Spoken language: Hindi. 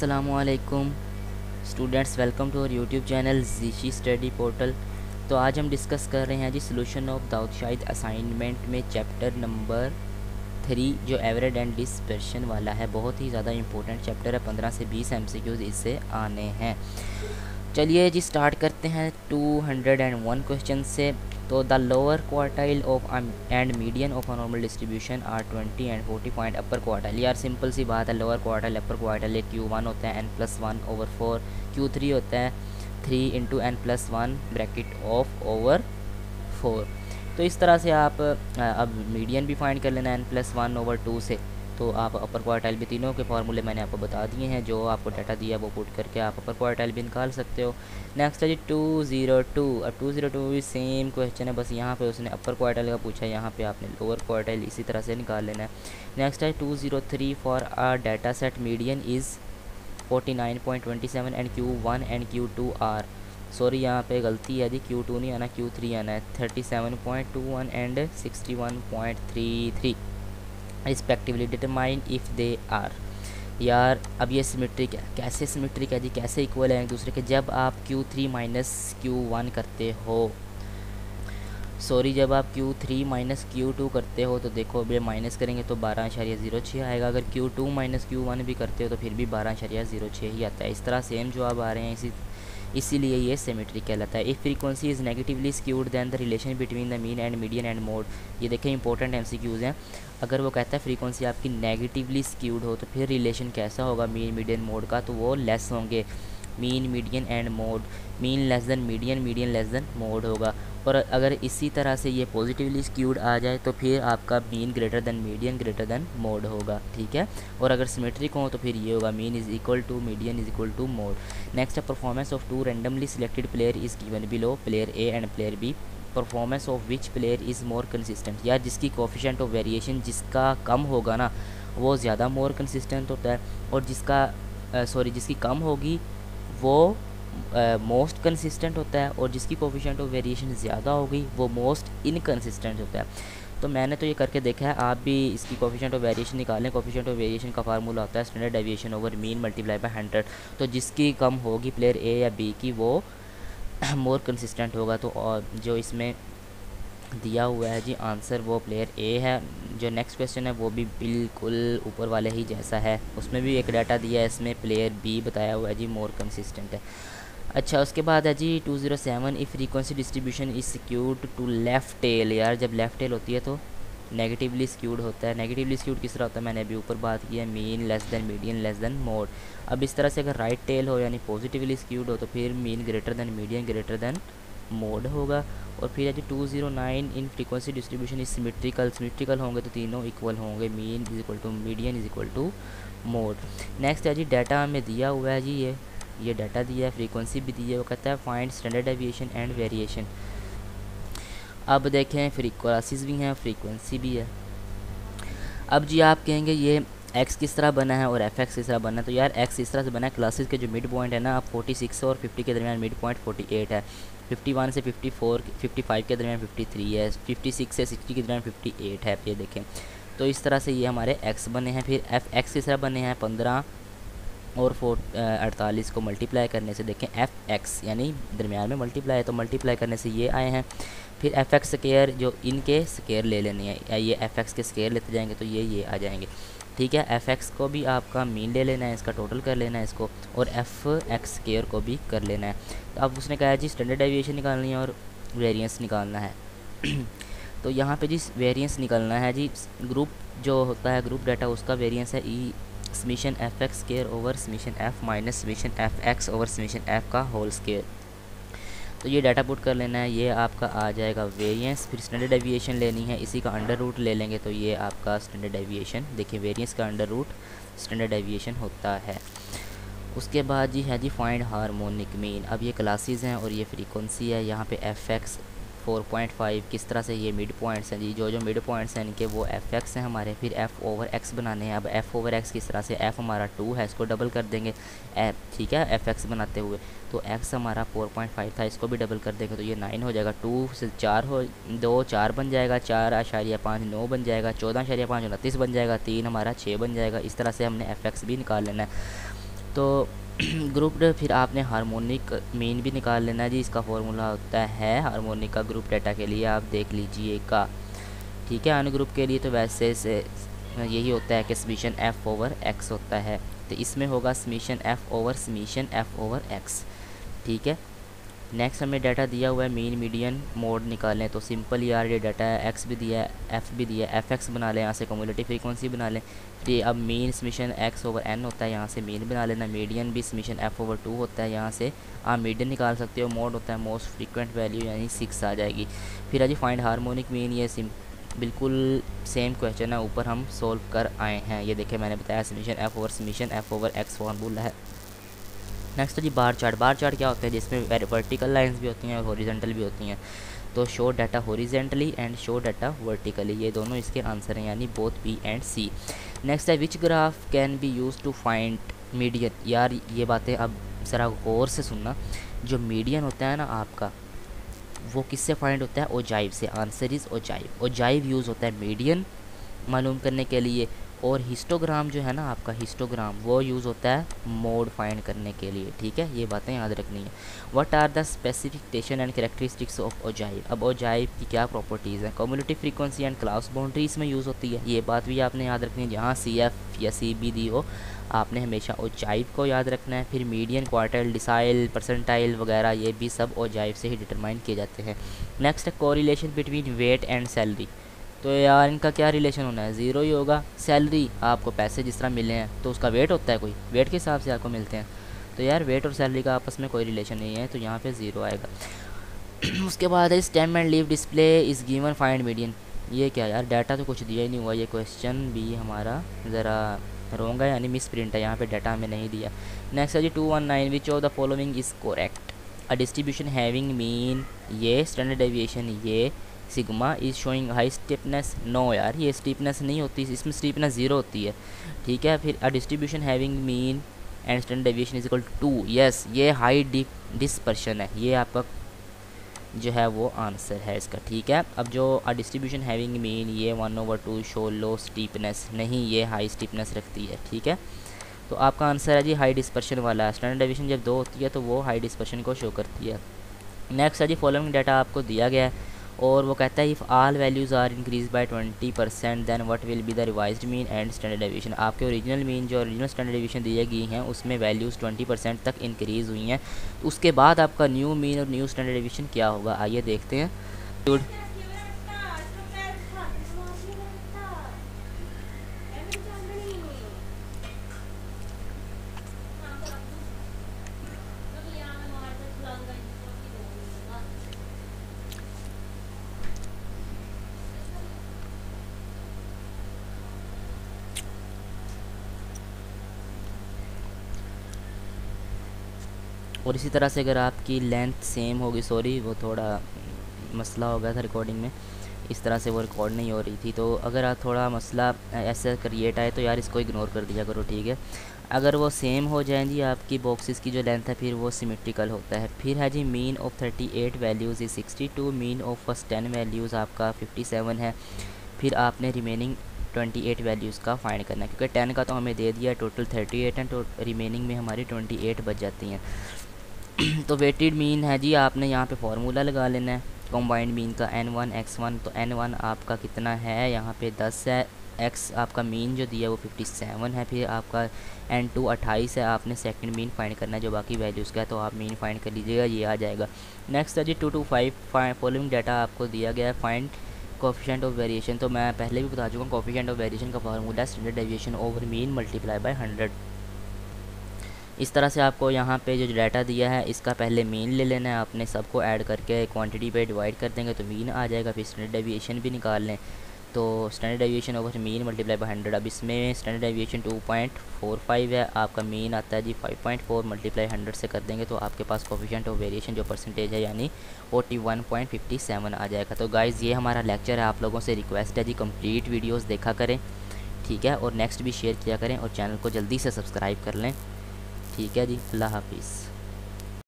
अस्सलामुअलैकुम students, welcome to our YouTube channel Zeeshi study portal. तो आज हम डिस्कस कर रहे हैं जी solution of Dawood Shahid assignment में चैप्टर नंबर 3 जो एवरेज एंड डिस्पर्शन वाला है। बहुत ही ज़्यादा इंपॉर्टेंट चैप्टर है, 15 से 20 MCQs इससे आने हैं। चलिए जी स्टार्ट करते हैं 201 क्वेश्चन से। तो the lower quartile of and median of a normal distribution are 20 and 40 point upper quartile. यार सिंपल सी बात है, लोअर क्वार्टाइल अपर क्वार्टाइल एक Q1 होता है n+1/4, Q3 होता है 3 into n+1 bracket of over 4। तो इस तरह से आप अब मीडियन भी फाइंड कर लेना है n+1/2 से। तो आप अपर क्वार्टाइल भी, तीनों के फार्मूले मैंने आपको बता दिए हैं, जो आपको डाटा दिया वो पुट करके आप अपर क्वार्टाइल भी निकाल सकते हो। नेक्स्ट है जी 202। अब 202 भी सेम क्वेश्चन है, बस यहाँ पे उसने अपर क्वार्टाइल का पूछा है, यहाँ पे आपने लोअर क्वार्टाइल इसी तरह से निकाल लेना है। नेक्स्ट है 203 for a data set median is 49.27 and Q1 and Q2 are, sorry यहाँ पे गलती है जी, Q2 नहीं आना Q3 आना है, 37.21 and 61.33 respectively. Determine if they are. यार अब ये सिमेट्रिक है, कैसे सिमेट्रिक है जी, कैसे इक्वल है एक दूसरे के? जब आप Q3 माइनस Q1 करते हो, सॉरी जब आप Q3 माइनस Q2 करते हो तो देखो अब ये माइनस करेंगे तो 12.06 आएगा। अगर Q2 माइनस Q1 भी करते हो तो फिर भी 12.06 ही आता है। इस तरह सेम जवाब आ रहे हैं, इसीलिए ये सिमेट्रिक कहलाता है। If frequency is negatively skewed than the relation between the mean and median and mode. ये देखें इंपॉर्टेंट MCQs हैं। अगर वो कहता है फ्रीक्वेंसी आपकी नेगेटिवली स्क्यूड हो तो फिर रिलेशन कैसा होगा मीन मीडियन मोड का? तो वो लेस होंगे, mean median and mode, mean less than median, median less than mode होगा। और अगर इसी तरह से ये पॉजिटिवली स्क्यूड आ जाए तो फिर आपका mean greater than median greater than mode होगा, ठीक है। और अगर सिमेट्रिक हो तो फिर ये होगा mean is equal to median is equal to mode. Next है performance of 2 randomly selected player is given below, player A and player B. Performance of which player is more consistent. यार जिसकी कोफिशिएंट ऑफ वेरिएशन जिसका कम होगा ना वो ज़्यादा मोर कंसिस्टेंट होता है, और जिसकी कम होगी वो मोस्ट कंसिस्टेंट होता है, और जिसकी कोफिशिएंट ऑफ वेरिएशन ज़्यादा होगी वो मोस्ट इनकंसिस्टेंट होता है। तो मैंने तो ये करके देखा है, आप भी इसकी कोफिशिएंट ऑफ वेरिएशन निकालें। कोफिशिएंट ऑफ वेरिएशन का फार्मूला होता है standard deviation over mean multiply by 100। तो जिसकी कम होगी प्लेयर ए या बी की वो मोर कंसिस्टेंट होगा। तो और जो इसमें दिया हुआ है जी आंसर वो प्लेयर ए है। जो नेक्स्ट क्वेश्चन है वो भी बिल्कुल ऊपर वाले ही जैसा है, उसमें भी एक डाटा दिया है, इसमें प्लेयर बी बताया हुआ है जी मोर कंसिस्टेंट है। अच्छा उसके बाद है जी 207। If frequency distribution is skewed to left tail. यार जब लेफ़्ट टेल होती है तो नेगेटिवली स्क्यूड होता है। नेगेटिवली स्क्यूड किस तरह होता है मैंने अभी ऊपर बात की है, mean less than median less than mode. अब इस तरह से अगर राइट टेल हो यानी पॉजिटिवली स्क्यूड हो तो फिर mean greater than median greater than mode होगा। और फिर है जी 209। In frequency distribution is symmetrical. Symmetrical होंगे तो तीनों इक्वल होंगे, mean is equal to median is equal to mode. Next है जी डाटा हमें दिया हुआ है जी, ये डाटा दिया है, फ्रीक्वेंसी भी दी है। वो कहता है find standard deviation and variation. अब देखें फ्रीक्वेंसीज भी हैं, फ्रीक्वेंसी भी है। अब जी आप कहेंगे ये x किस तरह बना है और fx किस तरह बना है? तो यार x इस तरह से बना है, क्लासेस के जो मिड पॉइंट है ना, आप 46 और 50 के दरमियान मिड पॉइंट 48 है, 51 से 55 के दरमियान 53 है, 56 से 60 के दरमियान 58 है। ये देखें तो इस तरह से ये हमारे x बने हैं। फिर fx किस तरह बने हैं, 15 और 48 को मल्टीप्लाई करने से देखें fx यानी दरमियान में मल्टीप्लाई है तो मल्टीप्लाई करने से ये आए हैं। फिर fx स्केयर जो इनके स्केयर ले लेने हैं, या ये fx के स्केयर लेते जाएंगे तो ये आ जाएंगे, ठीक है। fx को भी आपका मीन ले लेना है, इसका टोटल कर लेना है इसको, और fx स्केयर को भी कर लेना है। तो अब उसने कहा जी स्टैंडर्ड डेविएशन निकालनी है और वेरिएंस निकालना है। तो यहाँ पे जी वेरिएंस निकालना है जी, ग्रुप जो होता है ग्रुप डाटा उसका वेरिएंस है ई summation fx square over summation f minus summation fx over summation f का होल स्केयर। तो ये डाटा पुट कर लेना है, ये आपका आ जाएगा वेरिएंस। फिर स्टैंडर्ड डेविएशन लेनी है, इसी का अंडर रूट ले लेंगे तो ये आपका स्टैंडर्ड डेविएशन। देखिए वेरिएंस का अंडर रूट स्टैंडर्ड डेविएशन होता है। उसके बाद जी है जी फाइंड हार्मोनिक मीन। अब ये क्लासेस हैं और ये फ्रीक्वेंसी है। यहाँ पे fx 4.5 किस तरह से, ये मिड पॉइंट्स हैं जी, जो मिड पॉइंट्स हैं इनके वो fx हैं हमारे। फिर f ओवर x बनाने हैं। अब f ओवर x किस तरह से, f हमारा 2 है, इसको डबल कर देंगे f, ठीक है, fx बनाते हुए। तो x हमारा 4.5 था, इसको भी डबल कर देंगे तो ये 9 हो जाएगा। 2 से 4 हो 2 4 बन जाएगा, 4.5 9 बन जाएगा, 14.5 29 बन जाएगा, 3 हमारा 6 बन जाएगा। इस तरह से हमने fx भी निकाल लेना है। तो ग्रुप फिर आपने हार्मोनिक मीन भी निकाल लेना है जी। इसका फॉर्मूला होता है हार्मोनिक का ग्रुप डेटा के लिए, आप देख लीजिएगा, ठीक है। अनग्रुप के लिए तो वैसे से यही होता है कि समीशन एफ ओवर एक्स होता है, तो इसमें होगा समीशन एफ ओवर एक्स, ठीक है। नेक्स्ट हमें डाटा दिया हुआ है मीन मीडियन मोड निकालें, तो सिंपल यार ये डाटा है, एक्स भी दिया है एफ भी दिया है, एफ एक्स बना लें, यहाँ से कम्युलेटिव फ्रीक्वेंसी बना लें। फिर अब mean summation X over N होता है, यहाँ से मीन बना लेना। मीडियन भी समीशन एफ ओवर 2 होता है, यहाँ से आप मीडियन निकाल सकते हो। मोड होता है मोस्ट फ्रीक्वेंट वैल्यू, यानी 6 आ जाएगी। फिर जी फाइंड हार्मोनिक मीन, ये बिल्कुल सेम क्वेश्चन है, ऊपर हम सोल्व कर आए हैं। ये देखें मैंने बताया summation F over x formula है। नेक्स्ट है जी बार चार्ट। बार चार्ट क्या होता है, जिसमें वर्टिकल लाइंस भी होती हैं और हॉरिजॉन्टल भी होती हैं। तो show data horizontally and show data vertically, ये दोनों इसके आंसर हैं, यानी both B and C. Next है which graph can be use to find median. यार ये बातें अब ज़रा गौर से सुनना, जो मीडियन होता है ना आपका, वो किससे फाइंड होता है, ओजाइव से। Answer is ogive. Ogive use होता है मीडियन मालूम करने के लिए, और हिस्टोग्राम जो है ना आपका, हिस्टोग्राम वो यूज़ होता है मोड फाइंड करने के लिए, ठीक है। ये बातें याद रखनी है। What are the specification and characteristics of ogive. अब ओजाइव की क्या प्रॉपर्टीज़ हैं, cumulative frequency and class boundary इसमें यूज़ होती है, ये बात भी आपने याद रखनी है। जहाँ सी एफ या सी बी दी हो, आपने हमेशा ओजाइव को याद रखना है। फिर मीडियन, क्वार्टाइल, डिसाइल, परसेंटाइल वगैरह, ये भी सब ओजाइव से ही डिटरमाइन किए जाते हैं। नेक्स्ट है correlation between weight and salary. तो यार इनका क्या रिलेशन होना है, ज़ीरो ही होगा। सैलरी आपको पैसे जिस तरह मिले हैं, तो उसका वेट होता है, कोई वेट के हिसाब से आपको मिलते हैं, तो यार वेट और सैलरी का आपस में कोई रिलेशन नहीं है, तो यहाँ पे ज़ीरो आएगा। उसके बाद है stem and leave display is given find median. ये क्या यार, डाटा तो कुछ दिया ही नहीं हुआ, ये क्वेश्चन भी हमारा ज़रा रॉन्ग है, यानी मिस प्रिंट है, यहाँ पे डाटा हमें नहीं दिया। नेक्स्ट है जी 219, which of the following is correct. A distribution having mean ये, स्टैंडर्ड डेविएशन ये, sigma is showing high steepness. No यार, ये स्टीपनेस नहीं होती, इसमें स्टीपनेस ज़ीरो होती है, ठीक है। फिर a distribution having mean and standard deviation is equal to 2, yes ये हाई डिस्पर्शन है, ये आपका जो है वो आंसर है इसका, ठीक है। अब जो अ डिस्ट्रीब्यूशन हैविंग मीन ये 1/2 शो लो स्टीपनेस, नहीं ये हाई स्टीपनेस रखती है, ठीक है। तो आपका आंसर है जी हाई डिस्पर्शन वाला। स्टैंडर्ड डेविएशन जब 2 होती है तो वो हाई डिस्पर्शन को शो करती है। नेक्स्ट है जी फॉलोइंग डाटा आपको दिया गया है, और वो कहता है if all values are increase by 20% then what will be the revised mean and standard deviation. आपके ओरिजिनल मीन जो ओरिजिनल स्टैंडर्ड डेविएशन दी गई हैं उसमें वैल्यूज़ 20% तक इंक्रीज़ हुई हैं, उसके बाद आपका न्यू मीन और न्यू स्टैंडर्ड डेविएशन क्या होगा, आइए देखते हैं। और इसी तरह से अगर आपकी लेंथ सेम होगी, सॉरी वो थोड़ा मसला हो गया था रिकॉर्डिंग में, इस तरह से वो रिकॉर्ड नहीं हो रही थी, तो अगर आप थोड़ा मसला ऐसा क्रिएट आए तो यार इसको इग्नोर कर दिया करो, ठीक है। अगर वो सेम हो जाएंगी आपकी बॉक्सेस की जो लेंथ है, फिर वो सिमेट्रिकल होता है। फिर है जी mean of 38 values is 62, mean of first 10 values आपका 57 है। फिर आपने रिमेनिंग 28 वैल्यूज़ का फाइंड करना है, क्योंकि 10 का तो हमें दे दिया, टोटल 38 है, तो रिमेनिंग में हमारी 28 बच जाती हैं। तो वेटेड मीन है जी, आपने यहाँ पे फार्मूला लगा लेना है कॉम्बाइंड मीन का, n1 x1। तो n1 आपका कितना है, यहाँ पे 10 है, x आपका मीन जो दिया है वो 57 है, फिर आपका n2 28 है, आपने सेकंड मीन फाइंड करना है जो बाकी वैल्यूज़ का है, तो आप मीन फाइंड कर लीजिएगा, ये आ जाएगा। नेक्स्ट है जी 2 to 5 फॉलोइंग डाटा आपको दिया गया है, फाइंड कोफिशिएंट ऑफ वेरिएशन। तो मैं पहले भी बता चुका हूँ, कोफिशिएंट ऑफ वेरिएशन का formula standard deviation over mean multiply by 100। इस तरह से आपको यहाँ पे जो डाटा दिया है इसका पहले मीन ले लेना है, आपने सबको ऐड करके क्वांटिटी पे डिवाइड कर देंगे तो मीन आ जाएगा। फिर स्टैंडर्ड डेविएशन भी निकाल लें, तो standard deviation over mean multiply by 100। अब इसमें स्टैंडर्ड डेविएशन 2.45 है, आपका मीन आता है जी 5.4, मल्टीप्लाई 100 से कर देंगे तो आपके पास कोफिशिएंट ऑफ वेरिएशन जो परसेंटेज है यानी 41.57 आ जाएगा। तो गाइज़ ये हमारा लेक्चर है, आप लोगों से रिक्वेस्ट है जी कंप्लीट वीडियोज़ देखा करें, ठीक है, और नेक्स्ट भी शेयर किया करें और चैनल को जल्दी से सब्सक्राइब कर लें, ठीक है जी। अल्लाह हाफिज़।